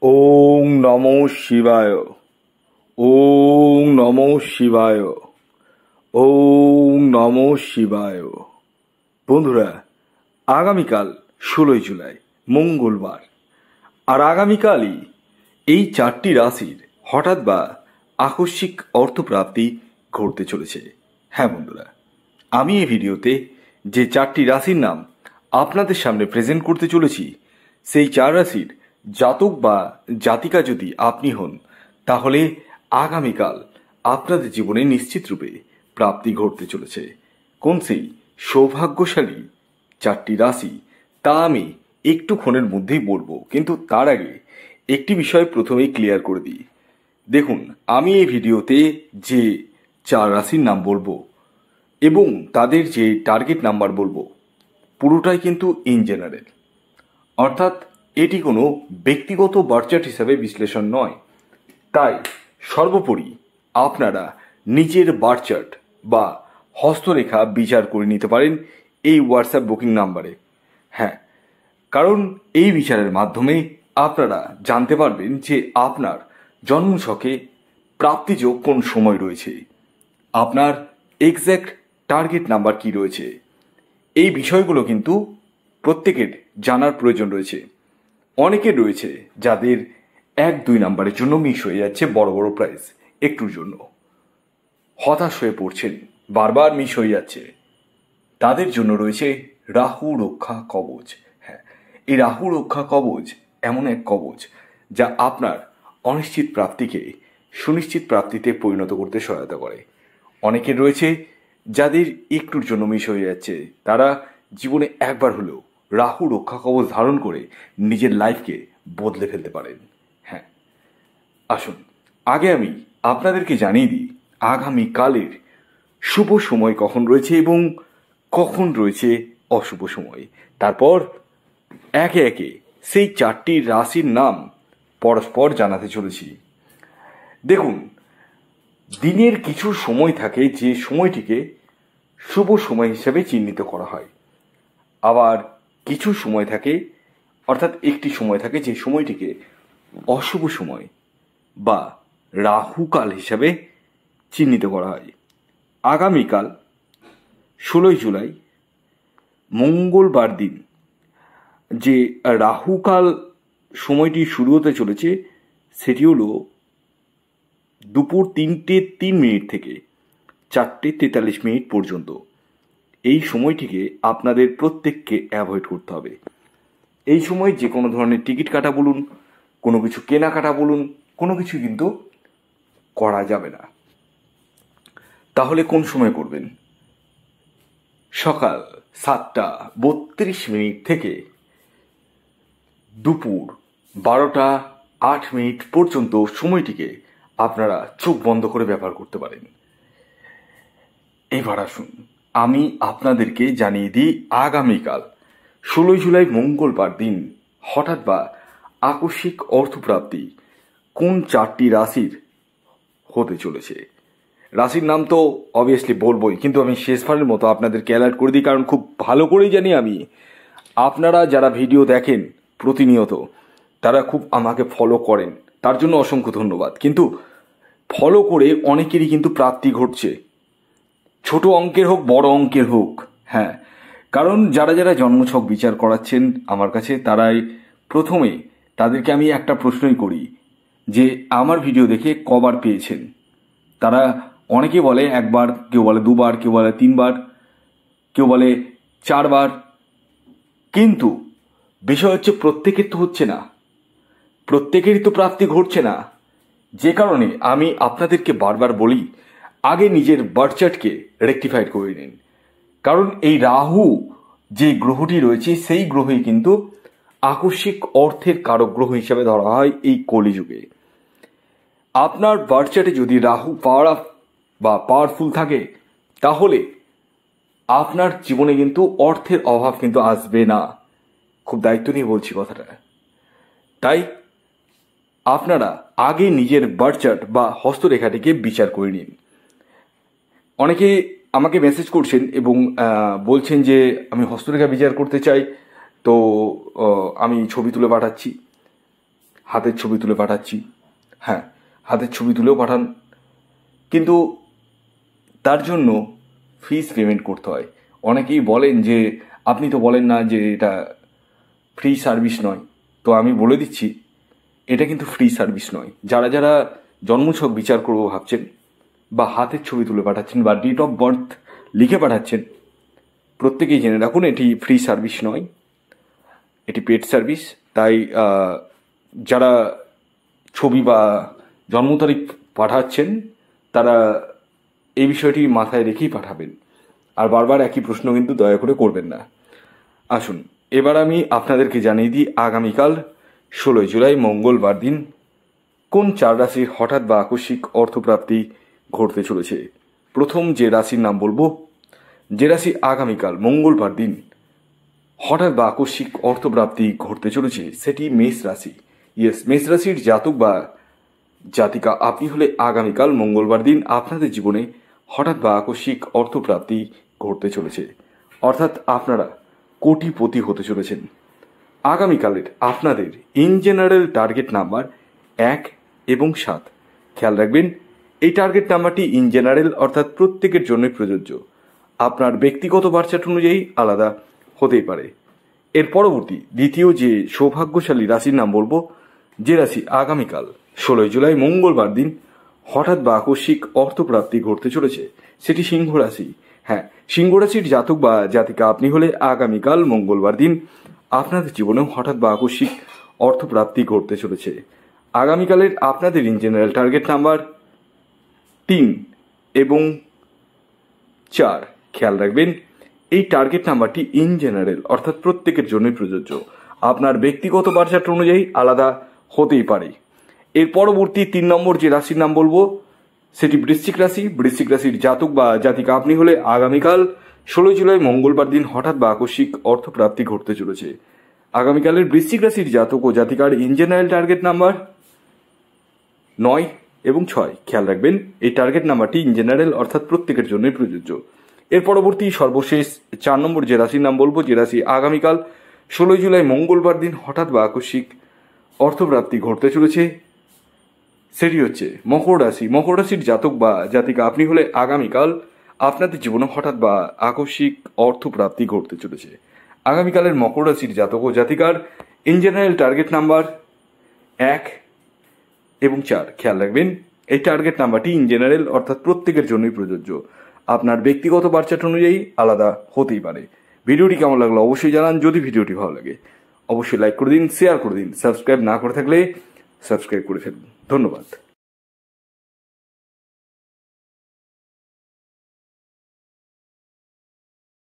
ওং নমো শিবায়। ওং নমো শিবায়। ওং নমো শিবায়। বন্ধুরা, আগামীকাল 16 জুলাই মঙ্গলবার, আর আগামীকালই এই 4টি রাশির হঠাৎ বা আকস্মিক অর্থপ্রাপ্তি ঘটতে চলেছে। হ্যাঁ বন্ধুরা, আমি এই ভিডিওতে যে 4টি রাশির নাম আপনাদের সামনে প্রেজেন্ট করতে চলেছি, সেই 4 রাশির জাতক বা জাতিকা যদি আপনি হন, তাহলে আগামীকাল আপনাদের জীবনে নিশ্চিত রূপে প্রাপ্তি ঘটতে চলেছে। কোন সেই সৌভাগ্যশালী 4টি রাশি তা আমি একটুক্ষণের মধ্যেই বলবো, কিন্তু তার আগে একটি বিষয় প্রথমেই ক্লিয়ার করে দিই। দেখুন, আমি এই ভিডিওতে যে 4 রাশির নাম বলবো এবং তাদের যে টার্গেট নাম্বার বলবো, পুরোটাই কিন্তু ইন জেনারেল, অর্থাৎ এটি কোনো ব্যক্তিগত বার্চার্ট হিসাবে বিশ্লেষণ নয়। তাই সর্বোপরি আপনারা নিজের বার্চার্ট বা হস্তরেখা বিচার করে নিতে পারেন এই হোয়াটসঅ্যাপ বুকিং নাম্বারে। হ্যাঁ, কারণ এই বিচারের মাধ্যমে আপনারা জানতে পারবেন যে আপনার জন্মছকে প্রাপ্তিযোগ কোন সময় রয়েছে, আপনার এক্স্যাক্ট টার্গেট নাম্বার কি রয়েছে। এই বিষয়গুলো কিন্তু প্রত্যেকের জানার প্রয়োজন রয়েছে। অনেকের রয়েছে যাদের 1-2 নাম্বারের জন্য মিস হয়ে যাচ্ছে বড় বড় প্রাইজ, একটুর জন্য হতাশ হয়ে পড়ছেন, বারবার মিস হয়ে যাচ্ছে। তাদের জন্য রয়েছে রাহু রক্ষা কবচ। হ্যাঁ, এই রাহু রক্ষা কবচ এমন এক কবচ যা আপনার অনিশ্চিত প্রাপ্তিকে সুনিশ্চিত প্রাপ্তিতে পরিণত করতে সহায়তা করে। অনেকের রয়েছে যাদের একটুর জন্য মিস হয়ে যাচ্ছে, তারা জীবনে একবার হলেও রাহু রক্ষা কবচ ধারণ করে নিজের লাইফকে বদলে ফেলতে পারেন। হ্যাঁ, আসুন আগে আমি আপনাদেরকে জানিয়ে দিই আগামীকালের শুভ সময় কখন রয়েছে এবং কখন রয়েছে অশুভ সময়। তারপর একে একে সেই 4টি রাশির নাম পরস্পর জানাতে চলেছি। দেখুন, দিনের কিছু সময় থাকে যে সময়টিকে শুভ সময় হিসেবে চিহ্নিত করা হয়, আবার কিছু সময় থাকে, অর্থাৎ একটি সময় থাকে যে সময়টিকে অশুভ সময় বা রাহুকাল হিসাবে চিহ্নিত করা হয়। আগামীকাল 16 জুলাই মঙ্গলবার দিন যে রাহুকাল সময়টি শুরু হতে চলেছে, সেটি হলো দুপুর 3:03 থেকে 4:43 পর্যন্ত। এই সময়টিকে আপনাদের প্রত্যেককে অ্যাভয়েড করতে হবে। এই সময় যে কোনো ধরনের টিকিট কাটা বলুন, কোনো কিছু কেনাকাটা বলুন, কোনো কিছু কিন্তু করা যাবে না। তাহলে কোন সময় করবেন? সকাল 7:32 থেকে দুপুর 12:08 পর্যন্ত সময়টিকে আপনারা চোখ বন্ধ করে ব্যবহার করতে পারেন। এবার আসুন আমি আপনাদেরকে জানিয়ে দিই আগামীকাল 16 জুলাই মঙ্গলবার দিন হঠাৎ বা আকস্মিক অর্থপ্রাপ্তি কোন 4টি রাশির হতে চলেছে। রাশির নাম তো অবভিয়াসলি বলবোই, কিন্তু আমি শেষবারের মতো আপনাদেরকে অ্যালার্ট করে দিই, কারণ খুব ভালো করেই জানি আমি আপনারা যারা ভিডিও দেখেন প্রতিনিয়ত, তারা খুব আমাকে ফলো করেন, তার জন্য অসংখ্য ধন্যবাদ। কিন্তু ফলো করে অনেকেরই কিন্তু প্রাপ্তি ঘটছে, ছোট অঙ্কের হোক বড় অঙ্কের হোক। হ্যাঁ, কারণ যারা যারা জন্মছক বিচার করাচ্ছেন আমার কাছে, তারাই প্রথমে তাদেরকে আমি একটা প্রশ্নই করি যে আমার ভিডিও দেখে কবার পেয়েছেন। তারা অনেকে বলে একবার, কেউ বলে 2বার, কেউ বলে 3বার, কেউ বলে 4বার। কিন্তু বিষয় হচ্ছে প্রত্যেকের তো হচ্ছে না, প্রত্যেকেরই তো প্রাপ্তি ঘটছে না। যে কারণে আমি আপনাদেরকে বারবার বলি আগে নিজের বার্থচার্টকে রেকটিফাইড করে নিন। কারণ এই রাহু যে গ্রহটি রয়েছে, সেই গ্রহই কিন্তু আকস্মিক অর্থের কারক গ্রহ হিসাবে ধরা হয় এই কলিযুগে। আপনার বার্থচার্টে যদি রাহু পাওয়ারফুল থাকে, তাহলে আপনার জীবনে কিন্তু অর্থের অভাব কিন্তু আসবে না। খুব দায়িত্ব নিয়ে বলছি কথাটা। তাই আপনারা আগে নিজের বার্থচার্ট বা হস্তরেখাটিকে বিচার করে নিন। অনেকে আমাকে মেসেজ করছেন এবং বলছেন যে আমি হস্তরেখা বিচার করতে চাই, তো আমি ছবি তুলে পাঠাচ্ছি। হাতের ছবি তুলে পাঠাচ্ছি। হ্যাঁ, হাতের ছবি তুলেও পাঠান, কিন্তু তার জন্য ফিস পেমেন্ট করতে হয়। অনেকেই বলেন যে আপনি তো বলেন না যে এটা ফ্রি সার্ভিস নয়, তো আমি বলে দিচ্ছি এটা কিন্তু ফ্রি সার্ভিস নয়। যারা যারা জন্মছক বিচার করবো ভাবছেন, বা হাতের ছবি তুলে পাঠাচ্ছেন, বা ডেট অফ বার্থ লিখে পাঠাচ্ছেন, প্রত্যেকেই জেনে রাখুন এটি ফ্রি সার্ভিস নয়, এটি পেড সার্ভিস। তাই যারা ছবি বা জন্ম তারিখ পাঠাচ্ছেন তারা এই বিষয়টি মাথায় রেখেই পাঠাবেন, আর বারবার একই প্রশ্ন কিন্তু দয়া করে করবেন না। আসুন এবার আমি আপনাদেরকে জানিয়ে দিই আগামীকাল 16 জুলাই মঙ্গলবার দিন কোন 4 রাশির হঠাৎ বা আকস্মিক অর্থপ্রাপ্তি ঘটতে চলেছে। প্রথম যে রাশির নাম বলবো, যে রাশি আগামীকাল মঙ্গলবার দিন হঠাৎ বা আকস্মিক অর্থপ্রাপ্তি ঘটতে চলেছে, সেটি মেষ রাশি। ইয়েস, মেষ রাশির জাতক বা জাতিকা আপনি হলে আগামীকাল মঙ্গলবার দিন আপনাদের জীবনে হঠাৎ বা আকস্মিক অর্থপ্রাপ্তি ঘটতে চলেছে, অর্থাৎ আপনারা কোটিপতি হতে চলেছেন। আগামীকালের আপনাদের ইন জেনারেল টার্গেট নাম্বার 1 এবং 7। খেয়াল রাখবেন এই টার্গেট নাম্বারটি ইন জেনারেল অর্থাৎ প্রত্যেকের জন্যই প্রযোজ্য, আপনার ব্যক্তিগত বার্চার্ট অনুযায়ী আলাদা হতেই পারে। এর পরবর্তী দ্বিতীয় যে সৌভাগ্যশালী রাশির নাম বলবো, যে রাশি আগামীকাল 16 জুলাই মঙ্গলবার দিন হঠাৎ বা আকস্মিক অর্থপ্রাপ্তি ঘটতে চলেছে, সেটি সিংহ রাশি। হ্যাঁ, সিংহ রাশির জাতক বা জাতিকা আপনি হলে আগামীকাল মঙ্গলবার দিন আপনাদের জীবনেও হঠাৎ বা আকস্মিক অর্থপ্রাপ্তি ঘটতে চলেছে। আগামীকালের আপনাদের ইন জেনারেল টার্গেট নাম্বার 3 এবং 4। খেয়াল রাখবেন এই টার্গেট নাম্বারটি ইন জেনারেল অর্থাৎ প্রত্যেকের জন্যই প্রযোজ্য, আপনার ব্যক্তিগত বার্চার্ট অনুযায়ী আলাদা হতেই পারে। এর পরবর্তী 3 নম্বর যে রাশির নাম বলবো, সেটি বৃশ্চিক রাশি। বৃশ্চিক রাশির জাতক বা জাতিকা আপনি হলে আগামীকাল 16 জুলাই মঙ্গলবার দিন হঠাৎ বা আকস্মিক অর্থপ্রাপ্তি ঘটতে চলেছে। আগামীকালের বৃশ্চিক রাশির জাতক ও জাতিকার ইন জেনারেল টার্গেট নাম্বার 9 এবং 6। খেয়াল রাখবেন এই টার্গেট নাম্বারটি ইন জেনারেল অর্থাৎ প্রত্যেকের জন্যই প্রযোজ্য। এর পরবর্তী সর্বশেষ 4 নম্বর যে রাশির নাম বলবো, যে রাশি আগামীকাল 16 জুলাই মঙ্গলবার দিন হঠাৎ বা আকস্মিক অর্থপ্রাপ্তি ঘটতে চলেছে, সেটি হচ্ছে মকর রাশি। মকর রাশির জাতক বা জাতিকা আপনি হলে আগামীকাল আপনাদের জীবনে হঠাৎ বা আকস্মিক অর্থপ্রাপ্তি ঘটতে চলেছে। আগামীকালের মকর রাশির জাতক ও জাতিকার ইন জেনারেল টার্গেট নাম্বার 1 এবং 4। খেয়াল রাখবেন এই টার্গেট নাম্বারটি ইন জেনারেল অর্থাৎ প্রত্যেকের জন্যই প্রযোজ্য, আপনার ব্যক্তিগত বার্চার্ট অনুযায়ী আলাদা হতেই পারে। ভিডিওটি কেমন লাগলো অবশ্যই জানান। যদি ভিডিওটি ভালো লাগে অবশ্যই লাইক করে দিন, শেয়ার করে দিন, সাবস্ক্রাইব না করে থাকলে সাবস্ক্রাইব করে ফেলুন। ধন্যবাদ।